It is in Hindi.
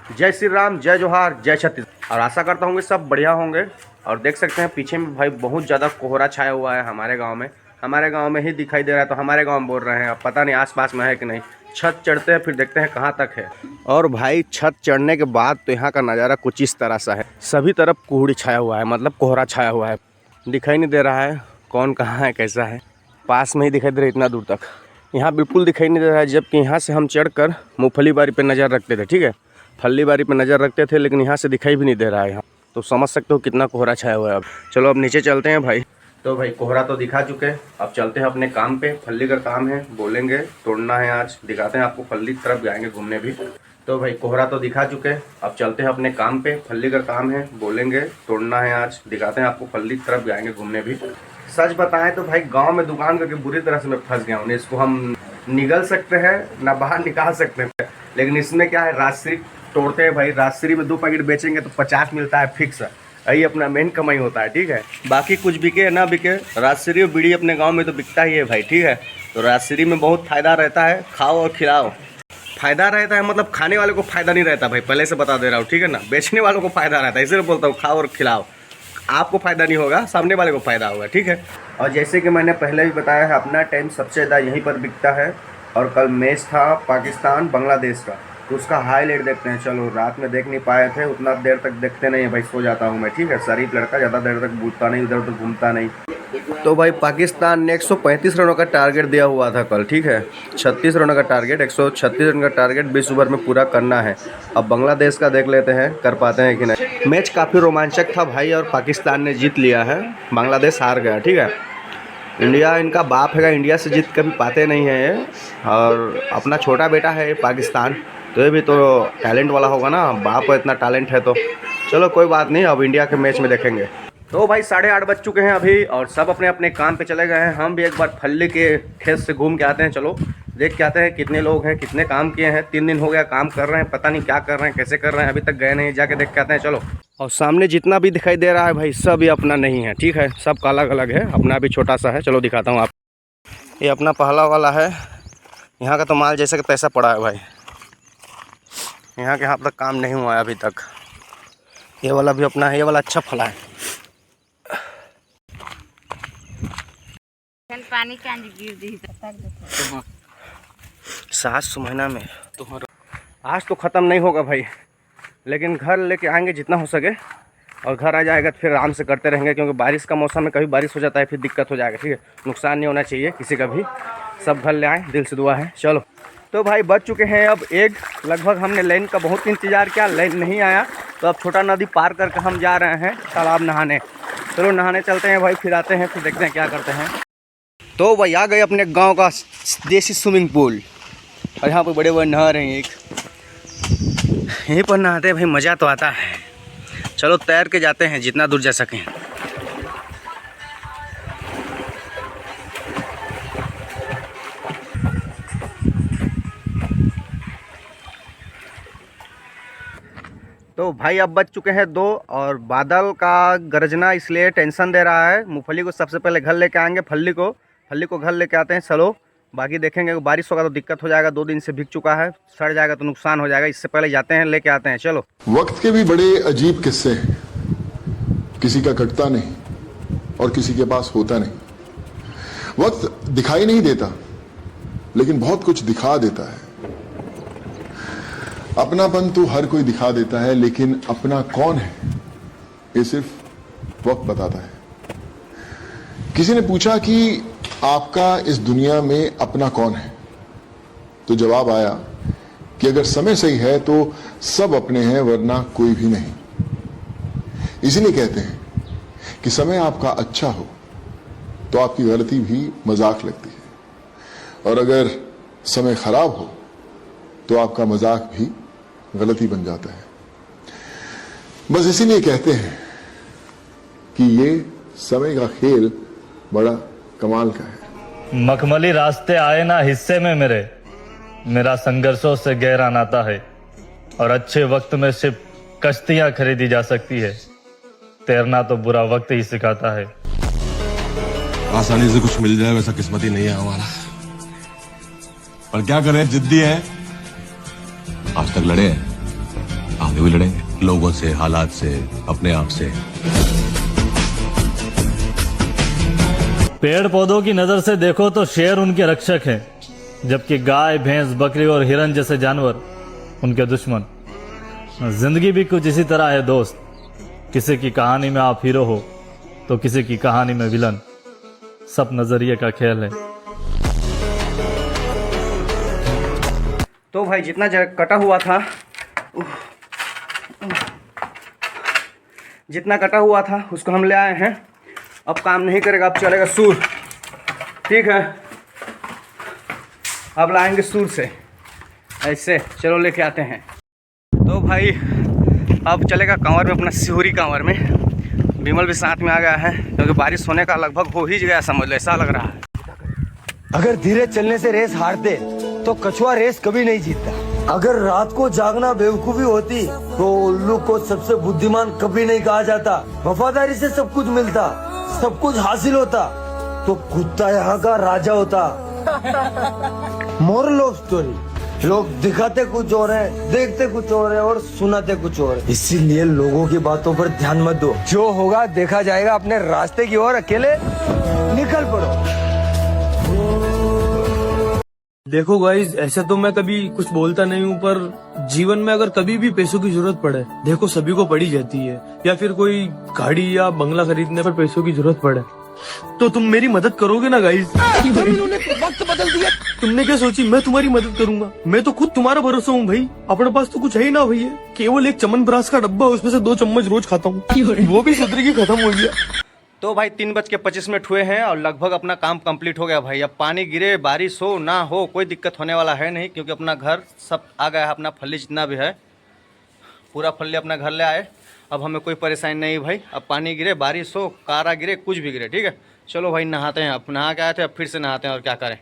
जय श्री राम, जय जोहार, जय छत्तीसगढ़। और आशा करता हूँ कि सब बढ़िया होंगे। और देख सकते हैं पीछे में भाई बहुत ज़्यादा कोहरा छाया हुआ है हमारे गांव में ही दिखाई दे रहा है। तो हमारे गांव में बोल रहे हैं, अब पता नहीं आसपास में है कि नहीं। छत चढ़ते हैं फिर देखते हैं कहाँ तक है। और भाई छत चढ़ने के बाद तो यहाँ का नज़ारा कुछ इस तरह सा है। सभी तरफ कोहड़ी छाया हुआ है, मतलब कोहरा छाया हुआ है। दिखाई नहीं दे रहा है कौन कहाँ है कैसा है। पास में ही दिखाई दे रहा है इतना दूर तक। यहाँ बिल्कुल दिखाई नहीं दे रहा है, जबकि यहाँ से हम चढ़कर मूंगफली बाड़ी पे नज़र रखते थे। ठीक है, फल्ली बाड़ी पे नज़र रखते थे, लेकिन यहाँ से दिखाई भी नहीं दे रहा है। यहाँ तो समझ सकते हो कितना कोहरा छाया हुआ है। अब चलो अब नीचे चलते हैं भाई। तो भाई कोहरा तो दिखा चुके, अब चलते हैं अपने काम पे। फल्ली का काम है, बोलेंगे तोड़ना है आज, दिखाते हैं आपको। फल्ली की तरफ जाएंगे घूमने भी। तो भाई कोहरा तो दिखा चुके, अब चलते हैं अपने काम पे। फल्ली का काम है, बोलेंगे तोड़ना है आज, दिखाते हैं आपको। फल्ली की तरफ जाएंगे घूमने भी। सच बताएं तो भाई गांव में दुकान करके बुरी तरह से मैं फंस गया हूँ। इसको हम निगल सकते हैं ना बाहर निकाल सकते हैं, लेकिन इसमें क्या है, राजश्री तोड़ते हैं भाई। राजश्री में 2 पैकेट बेचेंगे तो 50 मिलता है फिक्स। यही अपना मेन कमाई होता है। ठीक है, बाकी कुछ बिके ना बिके, राजश्री और बीड़ी अपने गांव में तो बिकता ही है भाई। ठीक है, तो राजश्री में बहुत फ़ायदा रहता है, खाओ और खिलाओ। फ़ायदा रहता है मतलब खाने वाले को फ़ायदा नहीं रहता भाई, पहले से बता दे रहा हूँ। ठीक है ना, बेचने वालों को फ़ायदा रहता है, इसलिए बोलता हूँ खाओ और खिलाओ। आपको फ़ायदा नहीं होगा, सामने वाले को फ़ायदा होगा। ठीक है, और जैसे कि मैंने पहले भी बताया है, अपना टाइम सबसे ज़्यादा यहीं पर बिकता है। और कल मैच था पाकिस्तान बांग्लादेश का, तो उसका हाईलाइट देखते हैं। चलो रात में देख नहीं पाए थे, उतना देर तक देखते नहीं है भाई, सो जाता हूँ मैं। ठीक है, शरीफ लड़का, ज़्यादा देर तक बूझता नहीं, इधर उधर घूमता नहीं। तो भाई पाकिस्तान ने 135 रनों का टारगेट दिया हुआ था कल। ठीक है, 36 रनों का टारगेट, 136 रन का टारगेट 20 ओवर में पूरा करना है। अब बांग्लादेश का देख लेते हैं कर पाते हैं कि नहीं। मैच काफ़ी रोमांचक था भाई, और पाकिस्तान ने जीत लिया है, बांग्लादेश हार गया। ठीक है, इंडिया इनका बाप है, इंडिया से जीत कभी पाते नहीं हैं ये। और अपना छोटा बेटा है पाकिस्तान, तो ये भी तो टैलेंट वाला होगा ना, बाप को इतना टैलेंट है तो। चलो कोई बात नहीं, अब इंडिया के मैच में देखेंगे। तो भाई 8:30 बज चुके हैं अभी, और सब अपने अपने काम पे चले गए हैं। हम भी एक बार फल्ली के खेत से घूम के आते हैं। चलो देख के आते हैं कितने लोग हैं, कितने काम किए हैं। 3 दिन हो गया काम कर रहे हैं, पता नहीं क्या कर रहे हैं, कैसे कर रहे हैं, अभी तक गए नहीं, जाके देख के आते हैं। चलो। और सामने जितना भी दिखाई दे रहा है भाई, सब ये अपना नहीं है। ठीक है, सबका अलग अलग है, अपना भी छोटा सा है। चलो दिखाता हूँ आप। ये अपना पहला वाला है, यहाँ का तो माल जैसे कि पैसा पड़ा है भाई। यहाँ के यहाँ तक काम नहीं हुआ है अभी तक। ये वाला भी अपना है, ये वाला अच्छा फला है। पानी गिर दी सास महीना में तो आज तो ख़त्म नहीं होगा भाई, लेकिन घर लेके आएंगे जितना हो सके। और घर आ जाएगा तो फिर आराम से करते रहेंगे, क्योंकि बारिश का मौसम में कभी बारिश हो जाता है फिर दिक्कत हो जाएगा। ठीक है, नुकसान नहीं होना चाहिए किसी का भी, सब घर ले आए, दिल से दुआ है। चलो तो भाई बज चुके हैं अब 1, लगभग हमने लाइन का बहुत इंतज़ार किया, लाइन नहीं आया। तो अब छोटा नदी पार करके हम जा रहे हैं तालाब नहाने। चलो नहाने चलते हैं भाई, फिर आते हैं, फिर देखते हैं क्या करते हैं। तो भाई आ गए अपने गांव का देसी स्विमिंग पूल, और यहाँ पर बड़े बड़े नहर हैं। एक यहीं पर नहाते हैं भाई, मज़ा तो आता है। चलो तैर के जाते हैं जितना दूर जा सकें। तो भाई अब बज चुके हैं 2, और बादल का गरजना इसलिए टेंशन दे रहा है। मूंगफली को सबसे पहले घर लेके आएंगे, फल्ली को घर लेके आते हैं। चलो बाकी देखेंगे, बारिश होगा तो दिक्कत हो जाएगा, 2 दिन से भीग चुका है, सड़ जाएगा तो नुकसान हो जाएगा। इससे पहले जाते हैं लेके आते हैं। चलो। वक्त के भी बड़े अजीब किस्से हैं, किसी का कटता नहीं और किसी के पास होता नहीं। वक्त दिखाई नहीं देता, लेकिन बहुत कुछ दिखा देता है। अपनापन तो हर कोई दिखा देता है, लेकिन अपना कौन है ये सिर्फ वक्त बताता है। किसी ने पूछा कि आपका इस दुनिया में अपना कौन है, तो जवाब आया कि अगर समय सही है तो सब अपने हैं, वरना कोई भी नहीं। इसीलिए कहते हैं कि समय आपका अच्छा हो तो आपकी गलती भी मजाक लगती है, और अगर समय खराब हो तो आपका मजाक भी गलती बन जाता है। बस इसीलिए कहते हैं कि ये समय का खेल बड़ा कमाल का है। मखमली रास्ते आए ना हिस्से में मेरा संघर्षों से गहरा नाता है, और अच्छे वक्त में सिर्फ कश्तियां खरीदी जा सकती है, तैरना तो बुरा वक्त ही सिखाता है। आसानी से कुछ मिल जाए वैसा किस्मत ही नहीं है हमारा, पर क्या करें, जिद्दी है, आज तक लड़े हैं, आगे भी लड़ेंगे, लोगों से, हालात से, अपने आप से। पेड़ पौधों की नजर से देखो तो शेर उनके रक्षक हैं, जबकि गाय, भैंस, बकरी और हिरन जैसे जानवर उनके दुश्मन। जिंदगी भी कुछ इसी तरह है दोस्त, किसी की कहानी में आप हीरो हो तो किसी की कहानी में विलन। सब नजरिए का खेल है। तो भाई जितना कटा हुआ था, जितना कटा हुआ था उसको हम ले आए हैं। अब काम नहीं करेगा, अब चलेगा सूर। ठीक है, अब लाएंगे सूर से ऐसे। चलो लेके आते हैं। तो भाई अब चलेगा कांवर में, अपना सिहोरी कांवर में। विमल भी साथ में आ गया है, क्योंकि बारिश होने का लगभग हो ही गया, समझ लो, ऐसा लग रहा है। अगर धीरे चलने से रेस हारते तो कछुआ रेस कभी नहीं जीतता। अगर रात को जागना बेवकूफी होती तो उल्लू को सबसे बुद्धिमान कभी नहीं कहा जाता। वफादारी से सब कुछ मिलता, सब कुछ हासिल होता तो कुत्ता यहाँ का राजा होता। मोरल ऑफ स्टोरी, लोग दिखाते कुछ और है, देखते कुछ और है और सुनाते कुछ और है। इसीलिए लोगों की बातों पर ध्यान मत दो, जो होगा देखा जाएगा। अपने रास्ते की ओर अकेले निकल पड़ो। देखो गाइज, ऐसा तो मैं कभी कुछ बोलता नहीं हूँ, पर जीवन में अगर कभी भी पैसों की जरूरत पड़े, देखो सभी को पड़ी जाती है, या फिर कोई गाड़ी या बंगला खरीदने पर पैसों की जरूरत पड़े, तो तुम मेरी मदद करोगे ना गाइज? वक्त बदल दिया। तुमने क्या सोची मैं तुम्हारी मदद करूंगा? मैं तो खुद तुम्हारा भरोसा हूँ भाई। अपने पास तो कुछ है ही ना भैया, केवल एक च्यवनप्राश का डब्बा, उसमें से 2 चम्मच रोज खाता हूँ, वो भी सदरी की खत्म हो गया। तो भाई 3:25 हुए हैं और लगभग अपना काम कंप्लीट हो गया भाई। अब पानी गिरे, बारिश हो ना हो, कोई दिक्कत होने वाला है नहीं, क्योंकि अपना घर सब आ गया है। अपना फल्ली जितना भी है पूरा फल्ली अपना घर ले आए। अब हमें कोई परेशानी नहीं भाई। अब पानी गिरे, बारिश हो, कारा गिरे, कुछ भी गिरे, ठीक है। चलो भाई नहाते हैं। अब नहा के आए थे, अब फिर से नहाते हैं, और क्या करें।